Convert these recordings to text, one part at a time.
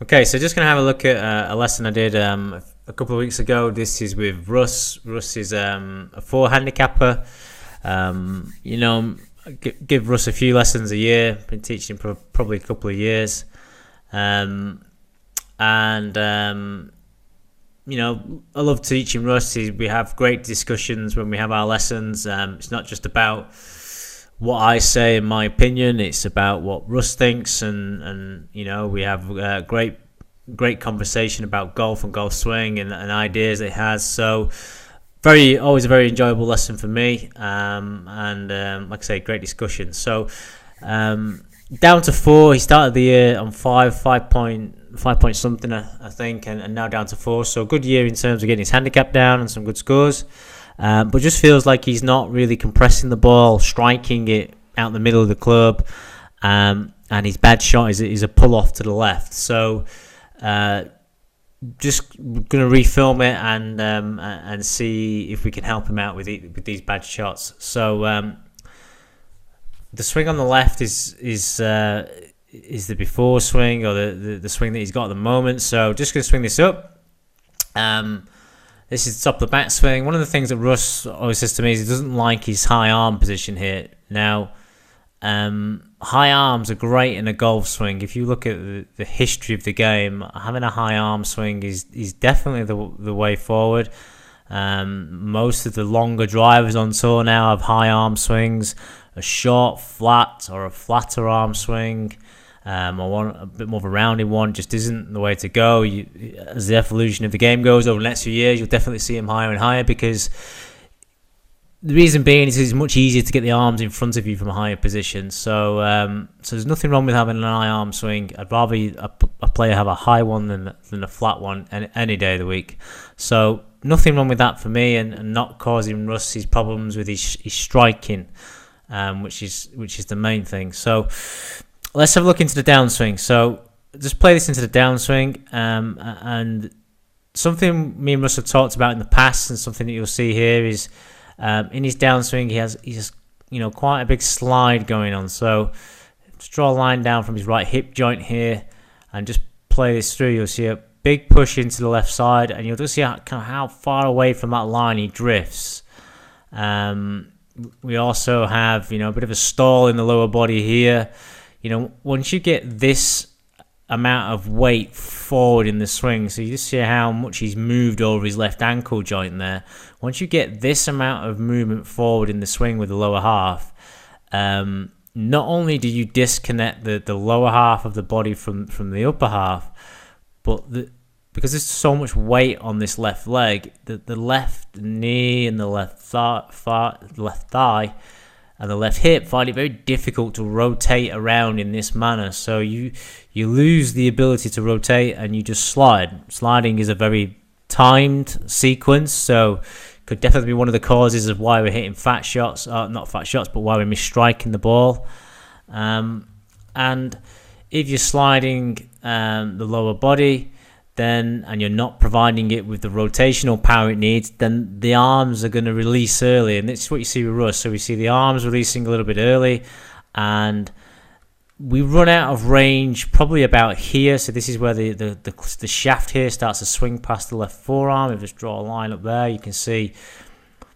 Okay, so just gonna have a look at a lesson I did a couple of weeks ago. This is with Russ. Russ is a four handicapper. You know, give Russ a few lessons a year. Been teaching for probably a couple of years, um, and you know, I love teaching Russ. We have great discussions when we have our lessons. It's not just about what I say in my opinion. It's about what Russ thinks, and you know, we have great conversation about golf and golf swing and ideas it has. So always a very enjoyable lesson for me. And like I say, great discussion. So down to four. He started the year on five point something, I think, and now down to four. So good year in terms of getting his handicap down and some good scores. But just feels like he's not really compressing the ball, striking it out the middle of the club, and his bad shot is a pull off to the left. So just gonna refilm it and see if we can help him out with these bad shots. So the swing on the left is the before swing, or the swing that he's got at the moment. So just gonna swing this up. This is the top of the back swing. One of the things that Russ always says to me is he doesn't like his high arm position here. Now, high arms are great in a golf swing. If you look at the history of the game, having a high arm swing is definitely the way forward. Most of the longer drivers on tour now have high arm swings. A short, flat, or a flatter arm swing. Or a bit more of a rounded one just isn't the way to go. As the evolution of the game goes over the next few years, you'll definitely see him higher and higher, because the reason being is it's much easier to get the arms in front of you from a higher position. So there's nothing wrong with having an high arm swing. I'd rather a player have a high one than a flat one any day of the week. So nothing wrong with that for me, and not causing Russ his problems with his striking, which is the main thing. So let's have a look into the downswing. So just play this into the downswing, and something me and Russ have talked about in the past, and something that you'll see here is in his downswing he has quite a big slide going on. So just draw a line down from his right hip joint here, and just play this through. You'll see a big push into the left side, and you'll just see how far away from that line he drifts. We also have a bit of a stall in the lower body here. Once you get this amount of weight forward in the swing, so you just see how much he's moved over his left ankle joint there. Once you get this amount of movement forward in the swing with the lower half, not only do you disconnect the lower half of the body from the upper half, but because there's so much weight on this left leg, the left knee and the left thigh and the left hip find it very difficult to rotate around in this manner. So you lose the ability to rotate, and you just slide. Sliding is a very timed sequence, so could definitely be one of the causes of why we're hitting fat shots. Not fat shots, but why we're misstriking the ball. And if you're sliding the lower body, and you're not providing it with the rotational power it needs, then the arms are going to release early, and this is what you see with Russ. So we see the arms releasing a little bit early, and we run out of range probably about here. So this is where the shaft here starts to swing past the left forearm. If you just draw a line up there, you can see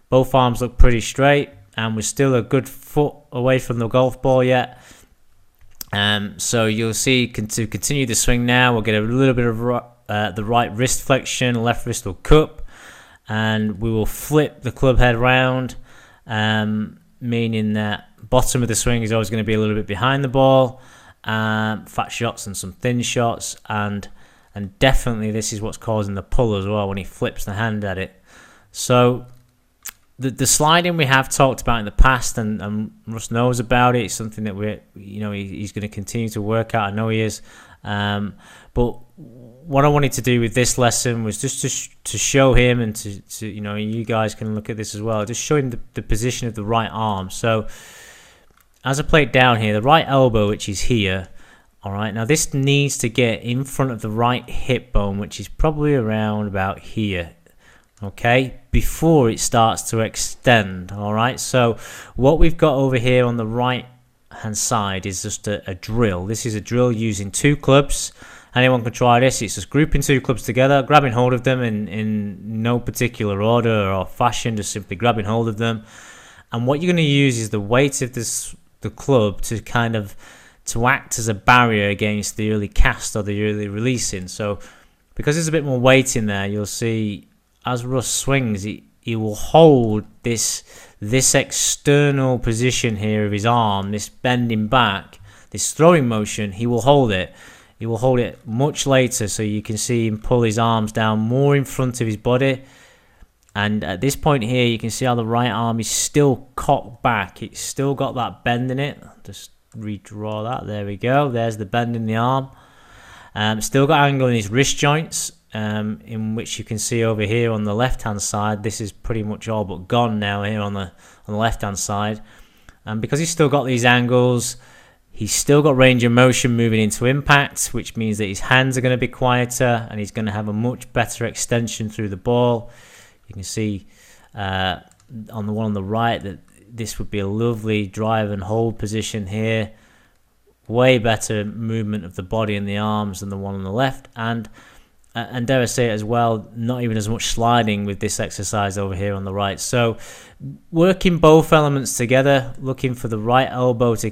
both arms look pretty straight, and we're still a good foot away from the golf ball yet. So you'll see to continue the swing now, we'll get a little bit of the right wrist flexion, left wrist will cup, and we will flip the club head round, meaning that bottom of the swing is always going to be a little bit behind the ball, fat shots and some thin shots, and definitely this is what's causing the pull as well when he flips the hand at it. So the sliding we have talked about in the past, and Russ knows about it. It's something that he's going to continue to work out. I know he is, but what I wanted to do with this lesson was just to show him, and to you guys can look at this as well, just show him the position of the right arm. So as I play it down here, the right elbow, which is here, all right, now this needs to get in front of the right hip bone, which is probably around about here, okay, before it starts to extend. All right, so what we've got over here on the right hand side is just a drill. This is a drill using two clubs. Anyone can try this. It's just grouping two clubs together, grabbing hold of them in no particular order or fashion, just simply grabbing hold of them. And what you're going to use is the weight of the club to act as a barrier against the early cast or the early releasing. So because there's a bit more weight in there, you'll see as Russ swings, he will hold this external position here of his arm, this bending back, this throwing motion. He will hold it. He will hold it much later, so you can see him pull his arms down more in front of his body. And at this point here, you can see how the right arm is still cocked back. It's still got that bend in it. Just redraw that. There we go. There's the bend in the arm. Still got angle in his wrist joints, in which you can see over here on the left-hand side. This is pretty much all but gone now here on the left-hand side. And because he's still got these angles, he's still got range of motion moving into impact, which means that his hands are going to be quieter and he's going to have a much better extension through the ball. You can see on the one on the right that this would be a lovely drive and hold position here. Way better movement of the body and the arms than the one on the left. And dare I say it as well, not even as much sliding with this exercise over here on the right. So working both elements together, looking for the right elbow to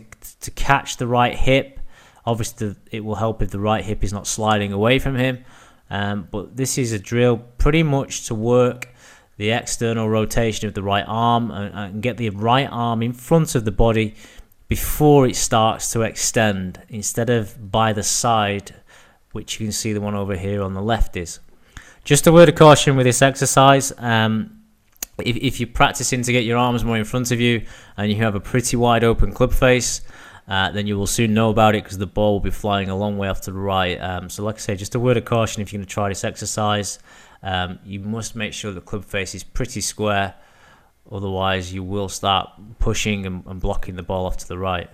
catch the right hip. Obviously, it will help if the right hip is not sliding away from him. But this is a drill pretty much to work the external rotation of the right arm and get the right arm in front of the body before it starts to extend, instead of by the side, which you can see the one over here on the left is. Just a word of caution with this exercise. If you're practicing to get your arms more in front of you and you have a pretty wide open club face, then you will soon know about it because the ball will be flying a long way off to the right. So like I say, just a word of caution if you're going to try this exercise. You must make sure the club face is pretty square, otherwise you will start pushing and blocking the ball off to the right.